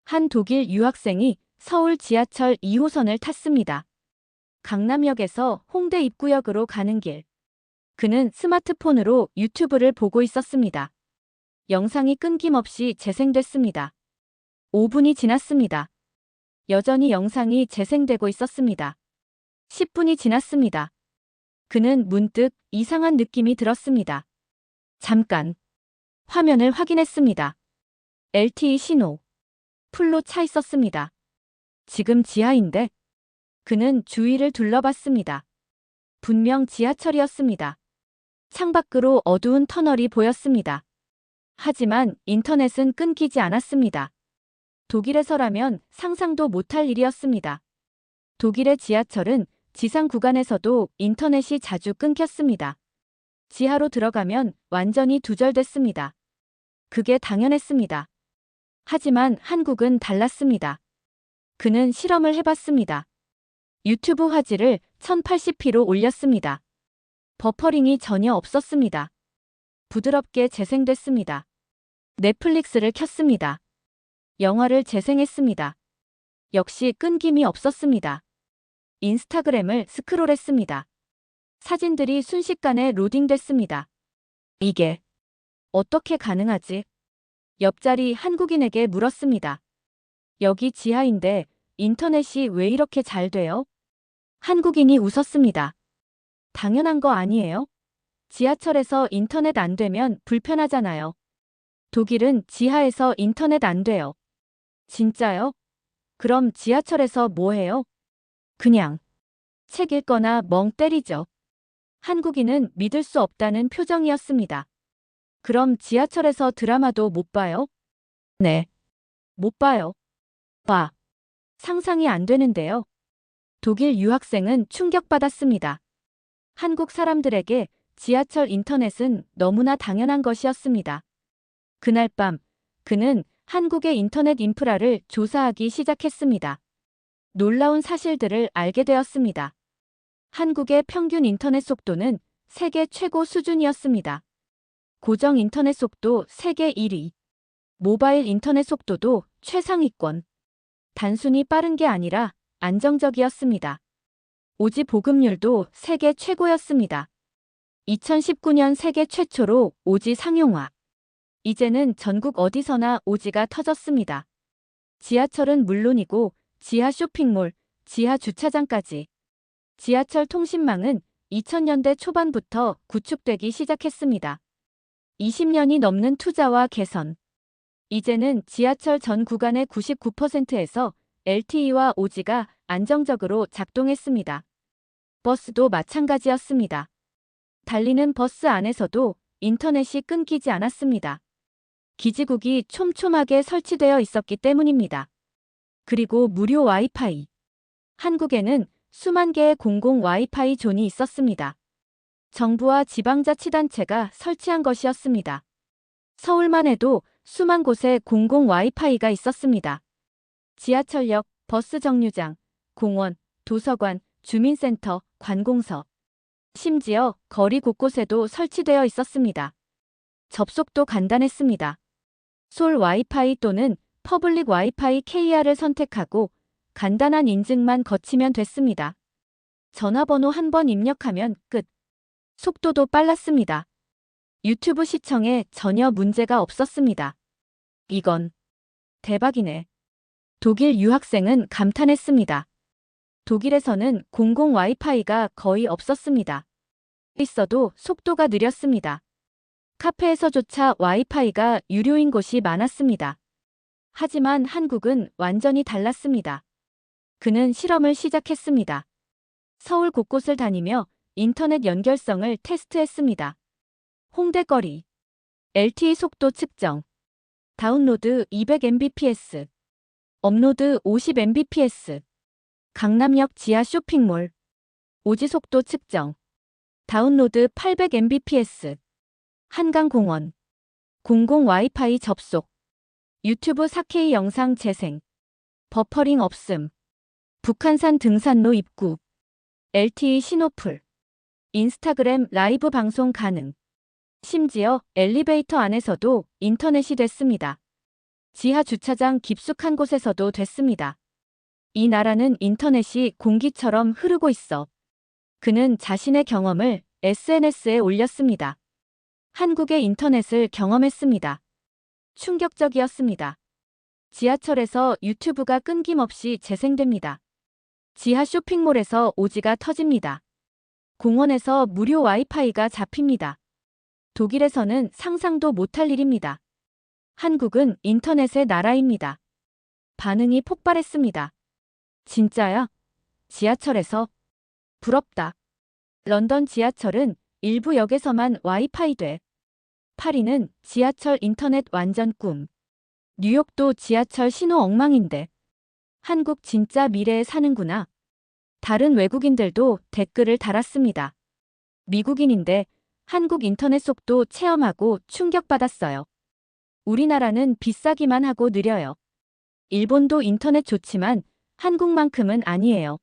한 독일 유학생이 서울 지하철 2호선을 탔습니다. 강남역에서 홍대 입구역으로 가는 길. 그는 스마트폰으로 유튜브를 보고 있었습니다. 영상이 끊김없이 재생됐습니다. 5분이 지났습니다. 여전히 영상이 재생되고 있었습니다. 10분이 지났습니다. 그는 문득 이상한 느낌이 들었습니다. 잠깐. 화면을 확인했습니다. LTE 신호. 풀로 차 있었습니다. 지금 지하인데? 그는 주위를 둘러봤습니다. 분명 지하철이었습니다. 창밖으로 어두운 터널이 보였습니다. 하지만 인터넷은 끊기지 않았습니다. 독일에서라면 상상도 못할 일이었습니다. 독일의 지하철은 지상 구간에서도 인터넷이 자주 끊겼습니다. 지하로 들어가면 완전히 두절됐습니다. 그게 당연했습니다. 하지만 한국은 달랐습니다. 그는 실험을 해봤습니다. 유튜브 화질을 1080p로 올렸습니다. 버퍼링이 전혀 없었습니다. 부드럽게 재생됐습니다. 넷플릭스를 켰습니다. 영화를 재생했습니다. 역시 끊김이 없었습니다. 인스타그램을 스크롤했습니다. 사진들이 순식간에 로딩됐습니다. 이게 어떻게 가능하지? 옆자리 한국인에게 물었습니다. 여기 지하인데 인터넷이 왜 이렇게 잘 돼요? 한국인이 웃었습니다. 당연한 거 아니에요? 지하철에서 인터넷 안 되면 불편하잖아요. 독일은 지하에서 인터넷 안 돼요. 진짜요? 그럼 지하철에서 뭐 해요? 그냥 책 읽거나 멍 때리죠. 한국인은 믿을 수 없다는 표정이었습니다. 그럼 지하철에서 드라마도 못 봐요? 네. 못 봐요. 봐. 상상이 안 되는데요. 독일 유학생은 충격받았습니다. 한국 사람들에게 지하철 인터넷은 너무나 당연한 것이었습니다. 그날 밤, 그는 한국의 인터넷 인프라를 조사하기 시작했습니다. 놀라운 사실들을 알게 되었습니다. 한국의 평균 인터넷 속도는 세계 최고 수준이었습니다. 고정 인터넷 속도 세계 1위. 모바일 인터넷 속도도 최상위권. 단순히 빠른 게 아니라 안정적이었습니다. 오지 보급률도 세계 최고였습니다. 2019년 세계 최초로 오지 상용화. 이제는 전국 어디서나 오지가 터졌습니다. 지하철은 물론이고 지하 쇼핑몰, 지하 주차장까지. 지하철 통신망은 2000년대 초반부터 구축되기 시작했습니다. 20년이 넘는 투자와 개선. 이제는 지하철 전 구간의 99%에서 LTE와 오지가 안정적으로 작동했습니다. 버스도 마찬가지였습니다. 달리는 버스 안에서도 인터넷이 끊기지 않았습니다. 기지국이 촘촘하게 설치되어 있었기 때문입니다. 그리고 무료 와이파이. 한국에는 수만 개의 공공 와이파이 존이 있었습니다. 정부와 지방자치단체가 설치한 것이었습니다. 서울만 해도 수만 곳에 공공 와이파이가 있었습니다. 지하철역, 버스 정류장, 공원, 도서관, 주민센터, 관공서. 심지어 거리 곳곳에도 설치되어 있었습니다. 접속도 간단했습니다. 솔 와이파이 또는 퍼블릭 와이파이 KR을 선택하고 간단한 인증만 거치면 됐습니다. 전화번호 한 번 입력하면 끝. 속도도 빨랐습니다. 유튜브 시청에 전혀 문제가 없었습니다. 이건 대박이네. 독일 유학생은 감탄했습니다. 독일에서는 공공 와이파이가 거의 없었습니다. 있어도 속도가 느렸습니다. 카페에서조차 와이파이가 유료인 곳이 많았습니다. 하지만 한국은 완전히 달랐습니다. 그는 실험을 시작했습니다. 서울 곳곳을 다니며 인터넷 연결성을 테스트했습니다. 홍대거리. LTE 속도 측정. 다운로드 200mbps. 업로드 50mbps. 강남역 지하 쇼핑몰. 오지 속도 측정. 다운로드 800mbps. 한강공원. 공공 와이파이 접속. 유튜브 4K 영상 재생. 버퍼링 없음. 북한산 등산로 입구. LTE 신호풀. 인스타그램 라이브 방송 가능. 심지어 엘리베이터 안에서도 인터넷이 됐습니다. 지하 주차장 깊숙한 곳에서도 됐습니다. 이 나라는 인터넷이 공기처럼 흐르고 있어. 그는 자신의 경험을 SNS에 올렸습니다. 한국의 인터넷을 경험했습니다. 충격적이었습니다. 지하철에서 유튜브가 끊김없이 재생됩니다. 지하 쇼핑몰에서 오지가 터집니다. 공원에서 무료 와이파이가 잡힙니다. 독일에서는 상상도 못할 일입니다. 한국은 인터넷의 나라입니다. 반응이 폭발했습니다. 진짜야? 지하철에서? 부럽다. 런던 지하철은 일부 역에서만 와이파이 돼. 파리는 지하철 인터넷 완전 꿈. 뉴욕도 지하철 신호 엉망인데. 한국 진짜 미래에 사는구나. 다른 외국인들도 댓글을 달았습니다. 미국인인데 한국 인터넷 속도 체험하고 충격받았어요. 우리나라는 비싸기만 하고 느려요. 일본도 인터넷 좋지만 한국만큼은 아니에요.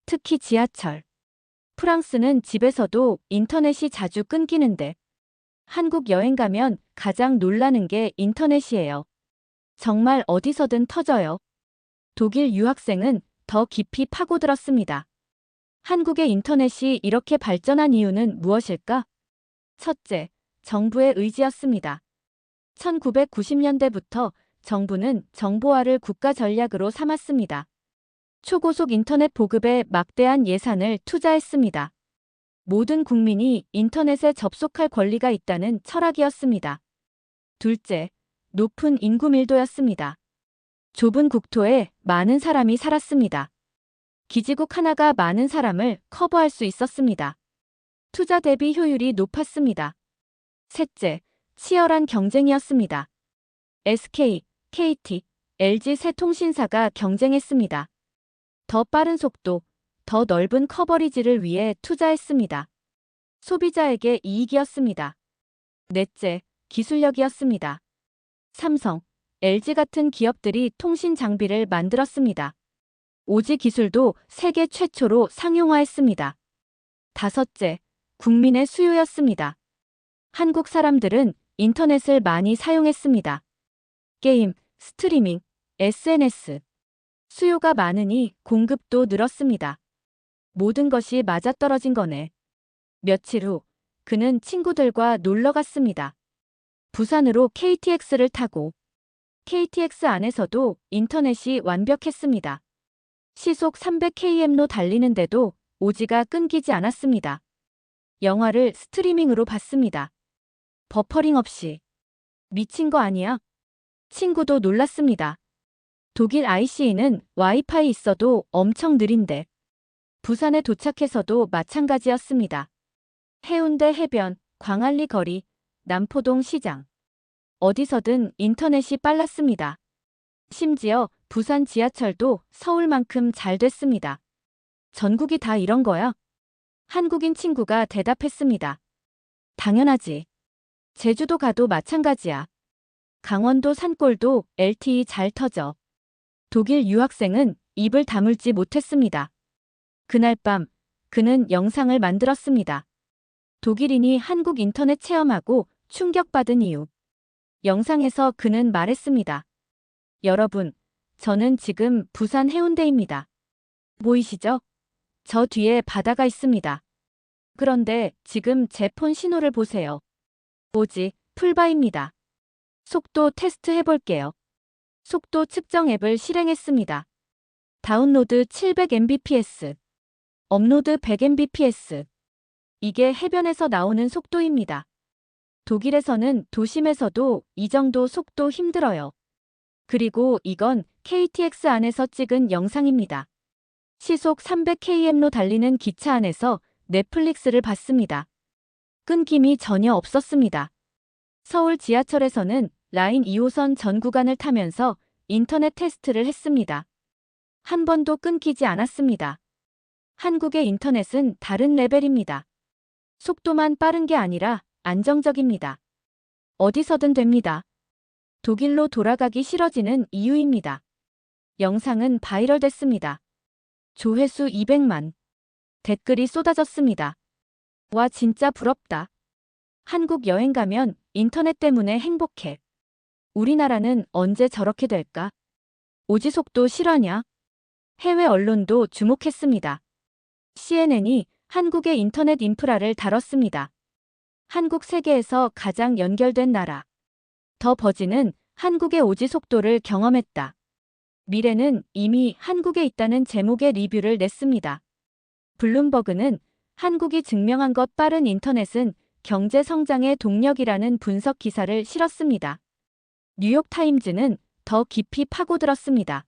특히 지하철. 프랑스는 집에서도 인터넷이 자주 끊기는데 한국 여행 가면 가장 놀라는 게 인터넷이에요. 정말 어디서든 터져요. 독일 유학생은 더 깊이 파고들었습니다. 한국의 인터넷이 이렇게 발전한 이유는 무엇일까? 첫째, 정부의 의지였습니다. 1990년대부터 정부는 정보화를 국가 전략으로 삼았습니다. 초고속 인터넷 보급에 막대한 예산을 투자했습니다. 모든 국민이 인터넷에 접속할 권리가 있다는 철학이었습니다. 둘째, 높은 인구 밀도였습니다. 좁은 국토에 많은 사람이 살았습니다. 기지국 하나가 많은 사람을 커버할 수 있었습니다. 투자 대비 효율이 높았습니다. 셋째, 치열한 경쟁이었습니다. SK, KT, LG 세 통신사가 경쟁했습니다. 더 빠른 속도, 더 넓은 커버리지를 위해 투자했습니다. 소비자에게 이익이었습니다. 넷째, 기술력이었습니다. 삼성, LG 같은 기업들이 통신 장비를 만들었습니다. 오지 기술도 세계 최초로 상용화했습니다. 다섯째, 국민의 수요였습니다. 한국 사람들은 인터넷을 많이 사용했습니다. 게임, 스트리밍, SNS. 수요가 많으니 공급도 늘었습니다. 모든 것이 맞아떨어진 거네. 며칠 후, 그는 친구들과 놀러 갔습니다. 부산으로 KTX를 타고 KTX 안에서도 인터넷이 완벽했습니다. 시속 300km로 달리는데도 오지가 끊기지 않았습니다. 영화를 스트리밍으로 봤습니다. 버퍼링 없이. 미친 거 아니야? 친구도 놀랐습니다. 독일 ICE는 와이파이 있어도 엄청 느린데. 부산에 도착해서도 마찬가지였습니다. 해운대 해변, 광안리 거리, 남포동 시장. 어디서든 인터넷이 빨랐습니다. 심지어 부산 지하철도 서울만큼 잘 됐습니다. 전국이 다 이런 거야? 한국인 친구가 대답했습니다. 당연하지. 제주도 가도 마찬가지야. 강원도 산골도 LTE 잘 터져. 독일 유학생은 입을 다물지 못했습니다. 그날 밤 그는 영상을 만들었습니다. 독일인이 한국 인터넷 체험하고 충격받은 이유. 영상에서 그는 말했습니다. 여러분, 저는 지금 부산 해운대입니다. 보이시죠? 저 뒤에 바다가 있습니다. 그런데 지금 제 폰 신호를 보세요. 오지, 풀바입니다. 속도 테스트 해볼게요. 속도 측정 앱을 실행했습니다. 다운로드 700mbps, 업로드 100mbps. 이게 해변에서 나오는 속도입니다. 독일에서는 도심에서도 이 정도 속도 힘들어요. 그리고 이건 KTX 안에서 찍은 영상입니다. 시속 300km로 달리는 기차 안에서 넷플릭스를 봤습니다. 끊김이 전혀 없었습니다. 서울 지하철에서는 라인 2호선 전 구간을 타면서 인터넷 테스트를 했습니다. 한 번도 끊기지 않았습니다. 한국의 인터넷은 다른 레벨입니다. 속도만 빠른 게 아니라 안정적입니다. 어디서든 됩니다. 독일로 돌아가기 싫어지는 이유입니다. 영상은 바이럴 됐습니다. 조회수 200만. 댓글이 쏟아졌습니다. 와 진짜 부럽다. 한국 여행 가면 인터넷 때문에 행복해. 우리나라는 언제 저렇게 될까? 오지 속도 실화냐? 해외 언론도 주목했습니다. CNN이 한국의 인터넷 인프라를 다뤘습니다. 한국 세계에서 가장 연결된 나라. 더 버진은 한국의 오지 속도를 경험했다. 미래는 이미 한국에 있다는 제목의 리뷰를 냈습니다. 블룸버그는 한국이 증명한 것 빠른 인터넷은 경제 성장의 동력이라는 분석 기사를 실었습니다. 뉴욕타임즈는 더 깊이 파고들었습니다.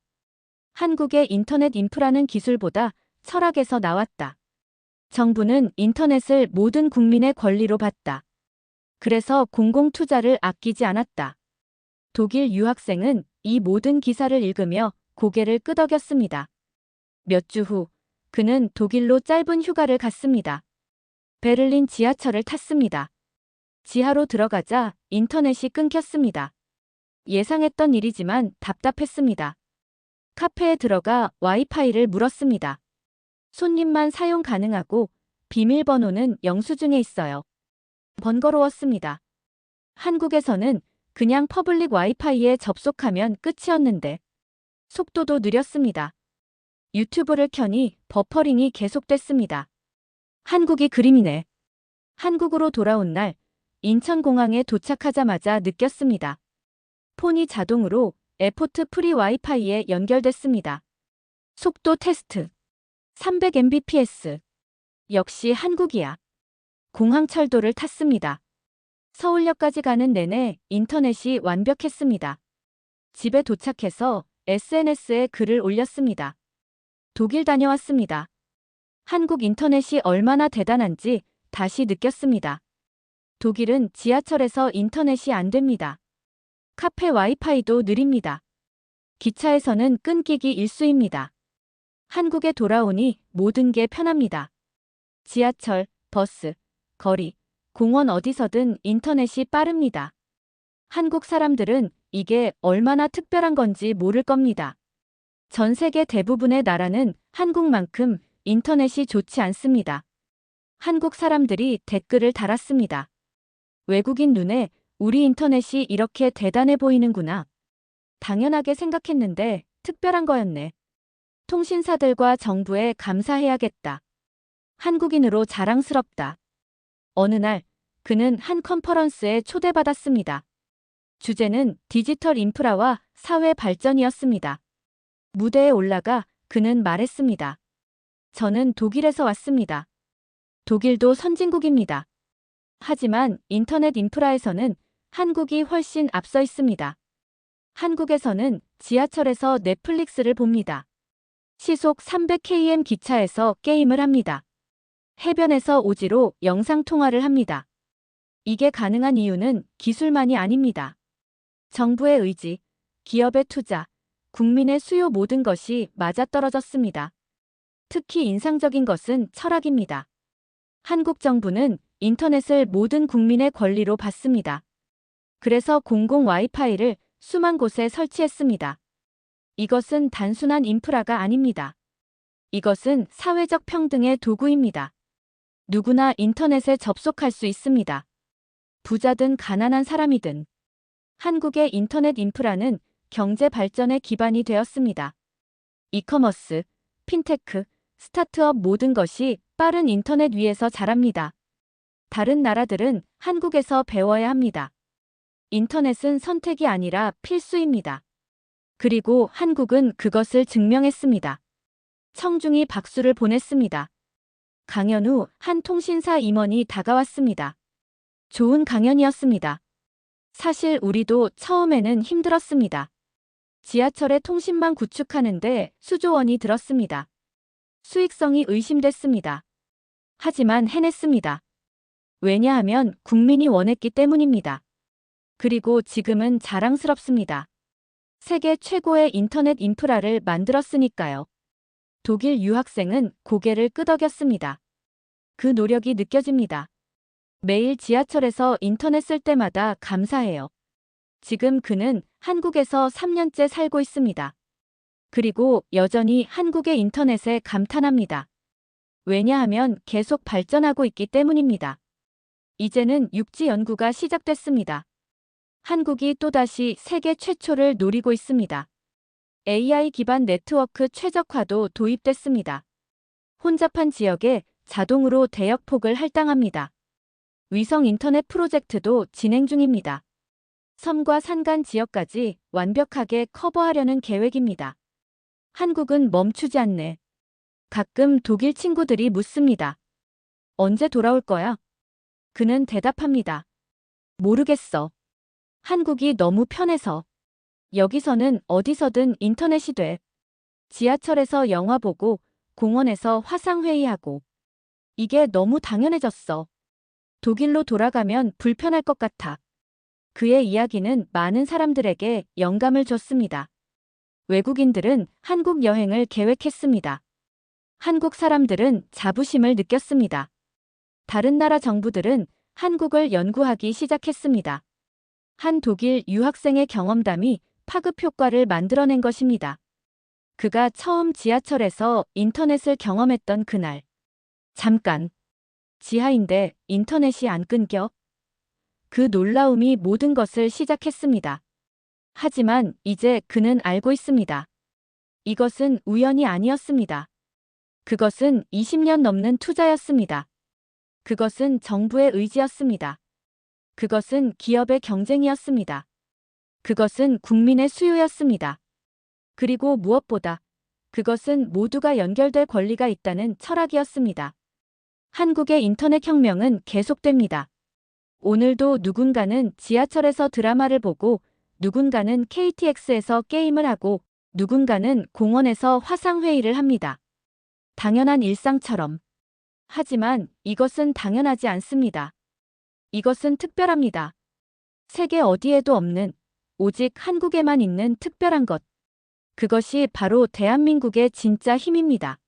한국의 인터넷 인프라는 기술보다 철학에서 나왔다. 정부는 인터넷을 모든 국민의 권리로 봤다. 그래서 공공투자를 아끼지 않았다. 독일 유학생은 이 모든 기사를 읽으며 고개를 끄덕였습니다. 몇 주 후, 그는 독일로 짧은 휴가를 갔습니다. 베를린 지하철을 탔습니다. 지하로 들어가자 인터넷이 끊겼습니다. 예상했던 일이지만 답답했습니다. 카페에 들어가 와이파이를 물었습니다. 손님만 사용 가능하고 비밀번호는 영수증에 있어요. 번거로웠습니다. 한국에서는 그냥 퍼블릭 와이파이에 접속하면 끝이었는데 속도도 느렸습니다. 유튜브를 켜니 버퍼링이 계속됐습니다. 한국이 그림이네. 한국으로 돌아온 날 인천공항에 도착하자마자 느꼈습니다. 폰이 자동으로 에포트 프리 와이파이에 연결됐습니다. 속도 테스트 300mbps. 역시 한국이야. 공항철도를 탔습니다. 서울역까지 가는 내내 인터넷이 완벽했습니다. 집에 도착해서 SNS에 글을 올렸습니다. 독일 다녀왔습니다. 한국 인터넷이 얼마나 대단한지 다시 느꼈습니다. 독일은 지하철에서 인터넷이 안 됩니다. 카페 와이파이도 느립니다. 기차에서는 끊기기 일쑤입니다. 한국에 돌아오니 모든 게 편합니다. 지하철, 버스, 거리, 공원 어디서든 인터넷이 빠릅니다. 한국 사람들은 이게 얼마나 특별한 건지 모를 겁니다. 전 세계 대부분의 나라는 한국만큼 인터넷이 좋지 않습니다. 한국 사람들이 댓글을 달았습니다. 외국인 눈에 우리 인터넷이 이렇게 대단해 보이는구나. 당연하게 생각했는데 특별한 거였네. 통신사들과 정부에 감사해야겠다. 한국인으로 자랑스럽다. 어느 날 그는 한 컨퍼런스에 초대받았습니다. 주제는 디지털 인프라와 사회 발전이었습니다. 무대에 올라가 그는 말했습니다. 저는 독일에서 왔습니다. 독일도 선진국입니다. 하지만 인터넷 인프라에서는 한국이 훨씬 앞서 있습니다. 한국에서는 지하철에서 넷플릭스를 봅니다. 시속 300km 기차에서 게임을 합니다. 해변에서 오지로 영상통화를 합니다. 이게 가능한 이유는 기술만이 아닙니다. 정부의 의지, 기업의 투자, 국민의 수요 모든 것이 맞아떨어졌습니다. 특히 인상적인 것은 철학입니다. 한국 정부는 인터넷을 모든 국민의 권리로 봤습니다. 그래서 공공 와이파이를 수만 곳에 설치했습니다. 이것은 단순한 인프라가 아닙니다. 이것은 사회적 평등의 도구입니다. 누구나 인터넷에 접속할 수 있습니다. 부자든 가난한 사람이든. 한국의 인터넷 인프라는 경제 발전의 기반이 되었습니다. 이커머스, 핀테크, 스타트업 모든 것이 빠른 인터넷 위에서 자랍니다. 다른 나라들은 한국에서 배워야 합니다. 인터넷은 선택이 아니라 필수입니다. 그리고 한국은 그것을 증명했습니다. 청중이 박수를 보냈습니다. 강연 후 한 통신사 임원이 다가왔습니다. 좋은 강연이었습니다. 사실 우리도 처음에는 힘들었습니다. 지하철에 통신망 구축하는데 수조 원이 들었습니다. 수익성이 의심됐습니다. 하지만 해냈습니다. 왜냐하면 국민이 원했기 때문입니다. 그리고 지금은 자랑스럽습니다. 세계 최고의 인터넷 인프라를 만들었으니까요. 독일 유학생은 고개를 끄덕였습니다. 그 노력이 느껴집니다. 매일 지하철에서 인터넷 쓸 때마다 감사해요. 지금 그는 한국에서 3년째 살고 있습니다. 그리고 여전히 한국의 인터넷에 감탄합니다. 왜냐하면 계속 발전하고 있기 때문입니다. 이제는 육지 연구가 시작됐습니다. 한국이 또다시 세계 최초를 노리고 있습니다. AI 기반 네트워크 최적화도 도입됐습니다. 혼잡한 지역에 자동으로 대역폭을 할당합니다. 위성 인터넷 프로젝트도 진행 중입니다. 섬과 산간 지역까지 완벽하게 커버하려는 계획입니다. 한국은 멈추지 않네. 가끔 독일 친구들이 묻습니다. 언제 돌아올 거야? 그는 대답합니다. 모르겠어. 한국이 너무 편해서. 여기서는 어디서든 인터넷이 돼. 지하철에서 영화 보고, 공원에서 화상회의하고. 이게 너무 당연해졌어. 독일로 돌아가면 불편할 것 같아. 그의 이야기는 많은 사람들에게 영감을 줬습니다. 외국인들은 한국 여행을 계획했습니다. 한국 사람들은 자부심을 느꼈습니다. 다른 나라 정부들은 한국을 연구하기 시작했습니다. 한 독일 유학생의 경험담이 파급 효과를 만들어낸 것입니다. 그가 처음 지하철에서 인터넷을 경험했던 그날. 잠깐. 지하인데 인터넷이 안 끊겨? 그 놀라움이 모든 것을 시작했습니다. 하지만 이제 그는 알고 있습니다. 이것은 우연이 아니었습니다. 그것은 20년 넘는 투자였습니다. 그것은 정부의 의지였습니다. 그것은 기업의 경쟁이었습니다. 그것은 국민의 수요였습니다. 그리고 무엇보다 그것은 모두가 연결될 권리가 있다는 철학이었습니다. 한국의 인터넷 혁명은 계속됩니다. 오늘도 누군가는 지하철에서 드라마를 보고, 누군가는 KTX에서 게임을 하고, 누군가는 공원에서 화상회의를 합니다. 당연한 일상처럼. 하지만 이것은 당연하지 않습니다. 이것은 특별합니다. 세계 어디에도 없는, 오직 한국에만 있는 특별한 것. 그것이 바로 대한민국의 진짜 힘입니다.